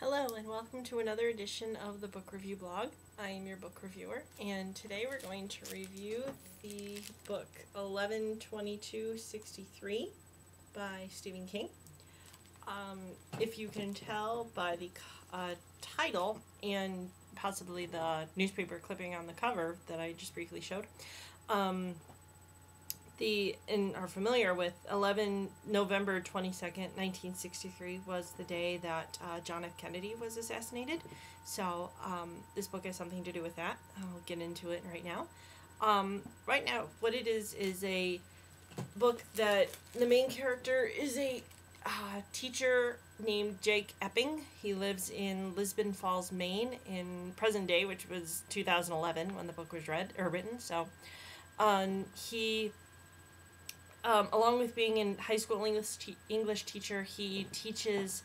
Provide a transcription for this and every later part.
Hello, and welcome to another edition of the Book Review Blog. I am your book reviewer, and today we're going to review the book 11/22/63 by Stephen King. If you can tell by the title and possibly the newspaper clipping on the cover that I just briefly showed, and are familiar with 11 November 22nd, 1963 was the day that John F. Kennedy was assassinated. So this book has something to do with that. I'll get into it right now. Right now, what it is a book that the main character is a teacher named Jake Epping. He lives in Lisbon Falls, Maine in present day, which was 2011 when the book was written. So he along with being in high school English teacher, he teaches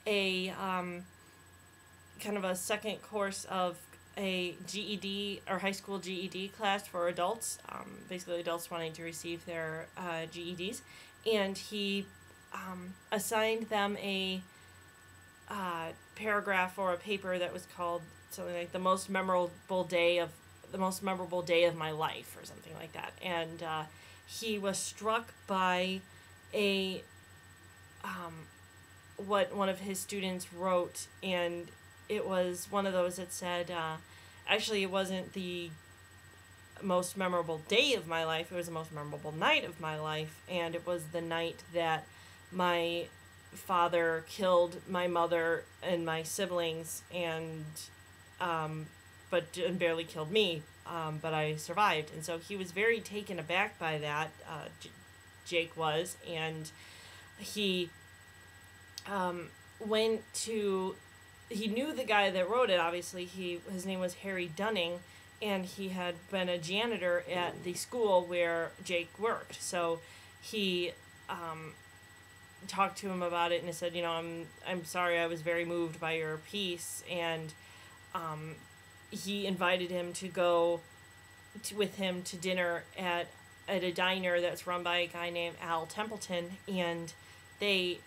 a kind of a second course of a GED or high school GED class for adults, basically adults wanting to receive their GEDs, and he assigned them a paragraph or a paper that was called something like the most memorable day of my life or something like that, and he was struck by what one of his students wrote, and it was one of those that said, actually it wasn't the most memorable day of my life, it was the most memorable night of my life, and it was the night that my father killed my mother and my siblings, and barely killed me. But I survived, and so he was very taken aback by that. Jake was, and he went to. He knew the guy that wrote it. Obviously, his name was Harry Dunning, and he had been a janitor at the school where Jake worked. So he talked to him about it and said, I'm sorry, I was very moved by your piece, and he invited him to go with him to dinner at a diner that's run by a guy named Al Templeton, and they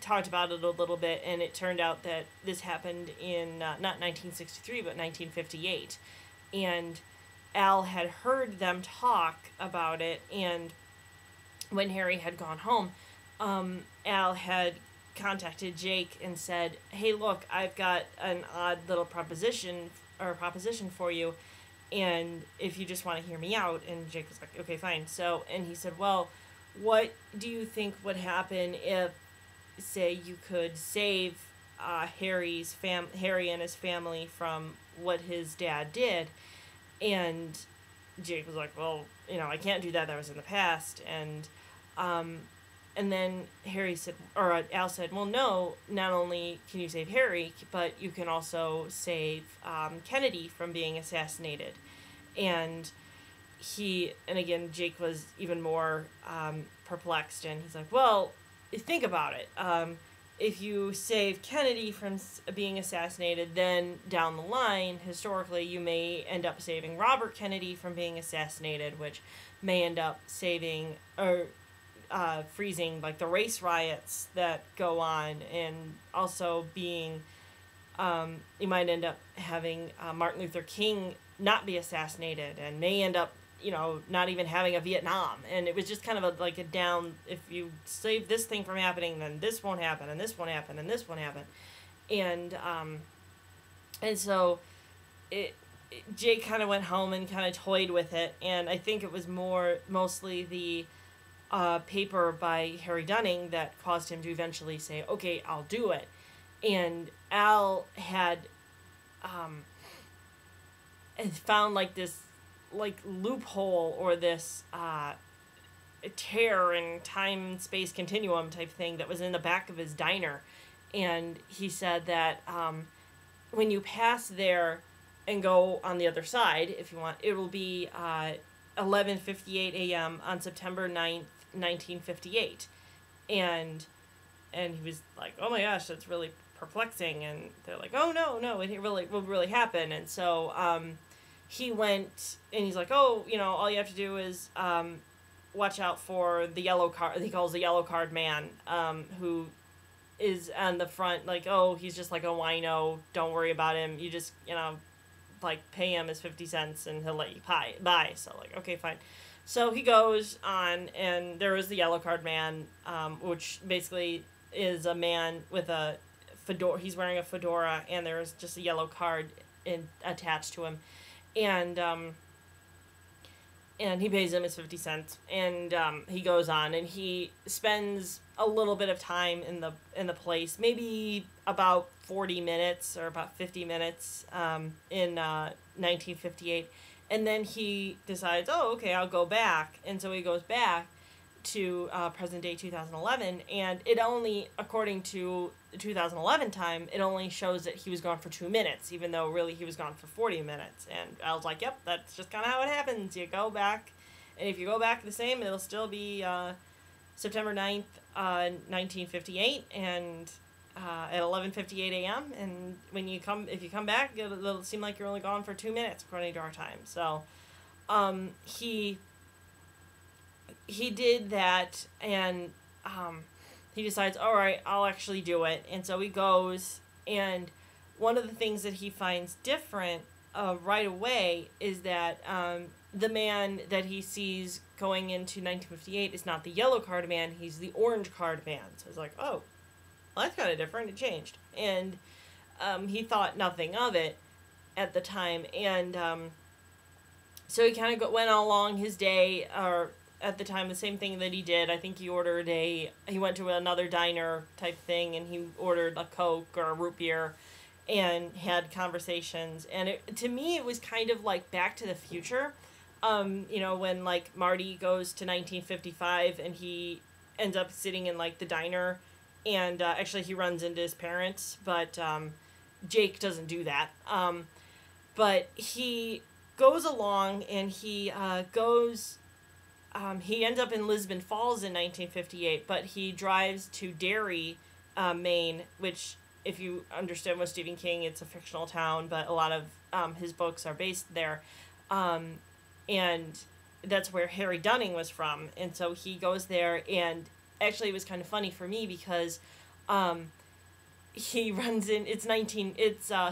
talked about it a little bit, and it turned out that this happened in not 1963 but 1958, and Al had heard them talk about it, and when Harry had gone home, Al had contacted Jake and said, hey, look, I've got an odd little proposition for you, and if you just want to hear me out. And Jake was like, okay, fine. So, and he said, well, what do you think would happen if, say, you could save Harry and his family from what his dad did? And Jake was like, well, I can't do that, that was in the past. And then Al said, well, no, not only can you save Harry, but you can also save Kennedy from being assassinated. And again, Jake was even more perplexed, and he's like, well, think about it. If you save Kennedy from being assassinated, then down the line, historically, you may end up saving Robert Kennedy from being assassinated, which may end up saving or freezing like the race riots that go on, and also being you might end up having Martin Luther King not be assassinated, and may end up not even having a Vietnam. And it was just kind of a down, if you save this thing from happening, then this won't happen, and this won't happen, and this won't happen. And so Jake kind of went home and kind of toyed with it, and I think it was mostly the paper by Harry Dunning that caused him to eventually say, okay, I'll do it. And Al had found this loophole, or this tear in time space continuum type thing that was in the back of his diner. And he said that when you pass there and go on the other side, if you want, it will be 11:58 a.m. on September 9th, 1958. And he was like, oh my gosh, that's really perplexing. And they're like, oh no, it really will really happen. And so he went, and he's like, oh, all you have to do is watch out for the yellow card. He calls the yellow card man, who is on the front, like, oh, he's just like a wino, don't worry about him, you just, like, pay him his 50 cents and he'll let you buy. So, like, okay, fine. So he goes on, and there is the yellow card man, which basically is a man with a fedora. He's wearing a fedora, and there's just a yellow card attached to him. And he pays him his 50 cents, and he goes on, and he spends a little bit of time in the place, maybe about 40 minutes or about 50 minutes in 1958, and then he decides, oh, okay, I'll go back, and so he goes back to present day 2011, and it only, according to the 2011 time, it only shows that he was gone for 2 minutes, even though really he was gone for 40 minutes. And I was like, yep, that's just kind of how it happens. You go back, and if you go back the same, it'll still be September 9th, 1958, and at 11:58 a.m. And if you come back, it'll seem like you're only gone for 2 minutes according to our time. So he did that, and he decides, all right, I'll actually do it. And so he goes, and one of the things that he finds different right away is that the man that he sees going into 1958 is not the yellow card man, he's the orange card man. So he's like, oh, well, that's kind of different, it changed. And he thought nothing of it at the time, and so he kind of went along his day, or at the time, the same thing that he did. I think he went to another diner type thing, and he ordered a Coke or a root beer and had conversations. And to me, it was kind of like Back to the Future. When, like, Marty goes to 1955 and he ends up sitting in, like, the diner, and actually he runs into his parents, but Jake doesn't do that. But he goes along, and he ends up in Lisbon Falls in 1958, but he drives to Derry, Maine, which, if you understand what Stephen King, it's a fictional town, but a lot of his books are based there. And that's where Harry Dunning was from. And so he goes there, and actually it was kind of funny for me because he runs in, it's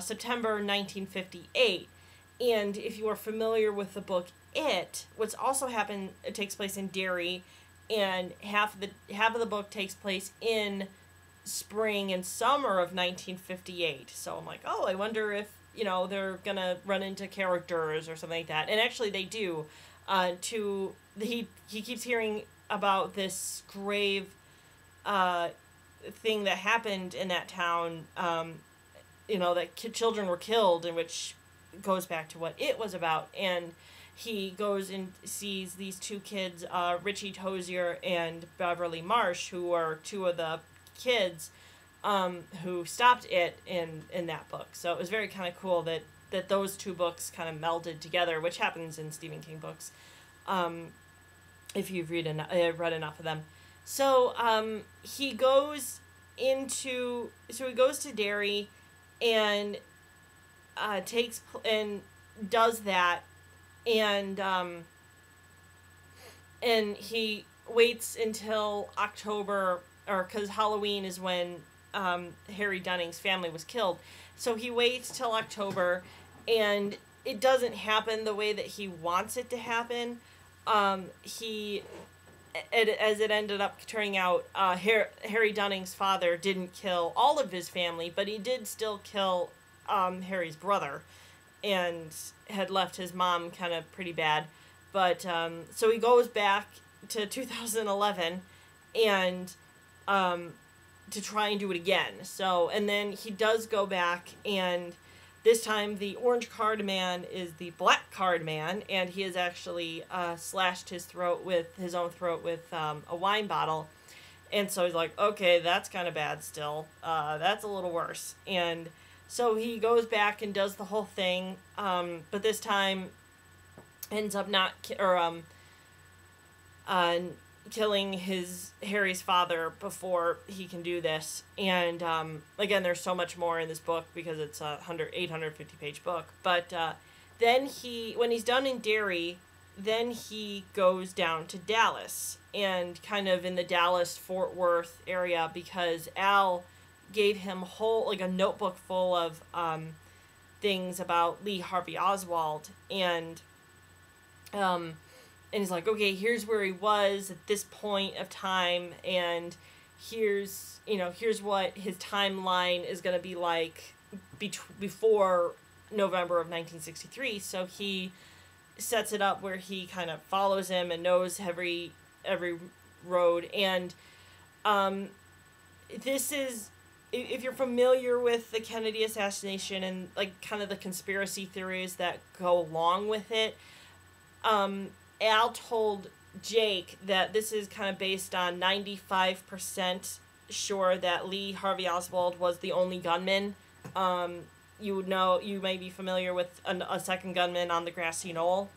September 1958. And if you are familiar with the book what's also happened, it takes place in Derry, and half of the book takes place in spring and summer of 1958. So I'm like, oh, I wonder if they're gonna run into characters or something like that. And actually they do. He keeps hearing about this grave thing that happened in that town. That children were killed, and which goes back to what it was about. And he goes and sees these two kids, Richie Tozier and Beverly Marsh, who are two of the kids who stopped it in that book. So it was very kind of cool that those two books kind of melded together, which happens in Stephen King books, if you've read enough of them. So he goes to Derry and does that. And he waits until October, or because Halloween is when Harry Dunning's family was killed. So he waits till October, and it doesn't happen the way that he wants it to happen. As it ended up turning out, Harry Dunning's father didn't kill all of his family, but he did still kill Harry's brother, and had left his mom kind of pretty bad. But so he goes back to 2011 and to try and do it again. So, and then he does go back, and this time the orange card man is the black card man, and he has actually slashed his own throat with a wine bottle. And so he's like, okay, that's kind of bad still. That's a little worse. And so he goes back and does the whole thing, but this time ends up killing Harry's father before he can do this. And again, there's so much more in this book because it's a 850-page book. But then when he's done in Derry, then he goes down to Dallas, and kind of in the Dallas-Fort Worth area, because Al gave him like a notebook full of things about Lee Harvey Oswald, and he's like, okay, here's where he was at this point of time, and here's what his timeline is going to be like before November of 1963. So he sets it up where he kind of follows him and knows every road. And this is, if you're familiar with the Kennedy assassination and like kind of the conspiracy theories that go along with it, Al told Jake that this is kind of based on 95% sure that Lee Harvey Oswald was the only gunman. You may be familiar with a second gunman on the grassy knoll.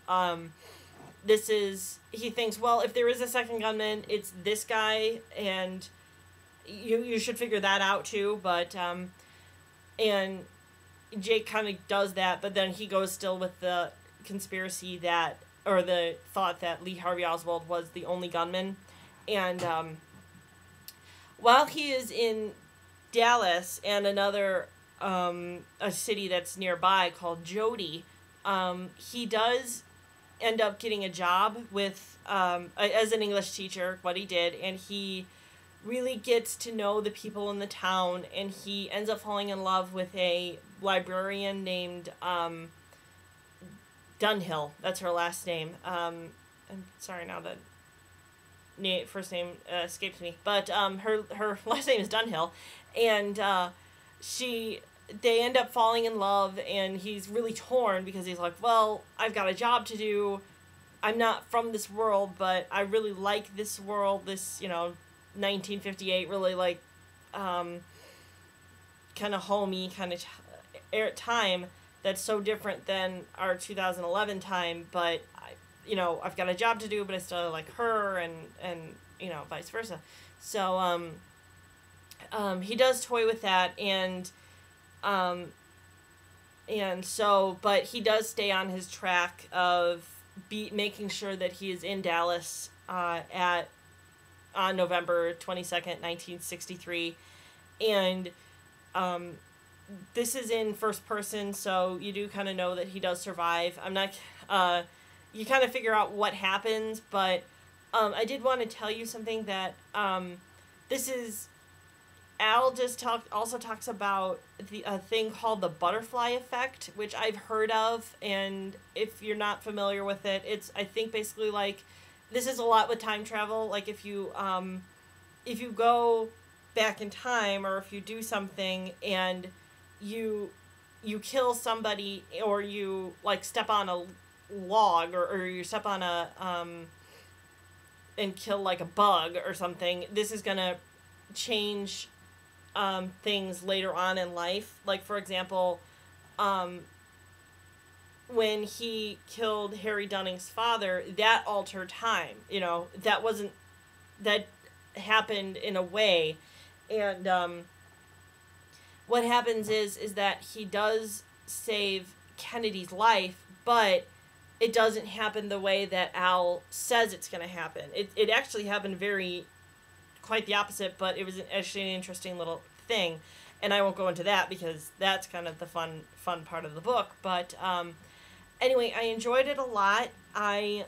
He thinks, well, if there is a second gunman, it's this guy, and you should figure that out too. But and Jake kind of does that, but then he goes still with the conspiracy that, or the thought that Lee Harvey Oswald was the only gunman. And while he is in Dallas and another a city that's nearby called Jody, he does end up getting a job with as an English teacher, what he did, and he really gets to know the people in the town, and he ends up falling in love with a librarian named Dunhill. That's her last name. I'm sorry now that first name escapes me, but her last name is Dunhill, and they end up falling in love, and he's really torn because he's like, well, I've got a job to do. I'm not from this world, but I really like this world, this, 1958, really like kind of homey kind of time that's so different than our 2011 time, but I've got a job to do, but I still like her, and vice versa. So he does toy with that, but he does stay on his track of making sure that he is in Dallas on November 22nd, 1963, and this is in first person, so you do kind of know that he does survive. I'm not, you kind of figure out what happens, but I did want to tell you something that this is, Al also talks about a thing called the butterfly effect, which I've heard of, and if you're not familiar with it, it's, I think, basically like, this is a lot with time travel, like if you go back in time, or if you do something and you kill somebody, or you like step on a log, or you step on a and kill like a bug or something, this is gonna change things later on in life. Like, for example, when he killed Harry Dunning's father, that altered time. That happened in a way, and what happens is that he does save Kennedy's life, but it doesn't happen the way that Al says it's going to happen. It actually happened quite the opposite, but it was actually an interesting little thing, and I won't go into that because that's kind of the fun part of the book. But anyway, I enjoyed it a lot. I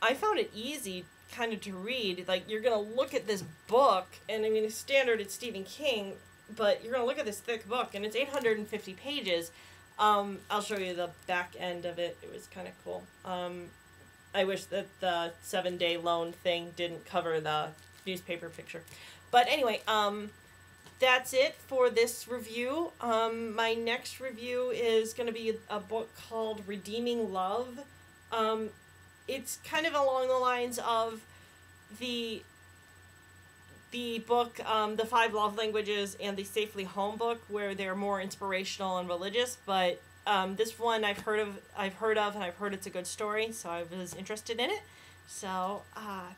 found it easy kind of to read. Like, you're going to look at this book, and I mean, it's standard, it's Stephen King, but you're going to look at this thick book, and it's 850 pages. I'll show you the back end of it. It was kind of cool. I wish that the 7-day loan thing didn't cover the newspaper picture. But anyway, that's it for this review. My next review is going to be a book called Redeeming Love. It's kind of along the lines of the book, The 5 Love Languages and the Safely Home book, where they're more inspirational and religious, but this one I've heard of, and I've heard it's a good story, so I was interested in it. So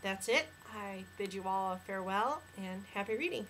that's it. I bid you all a farewell and happy reading.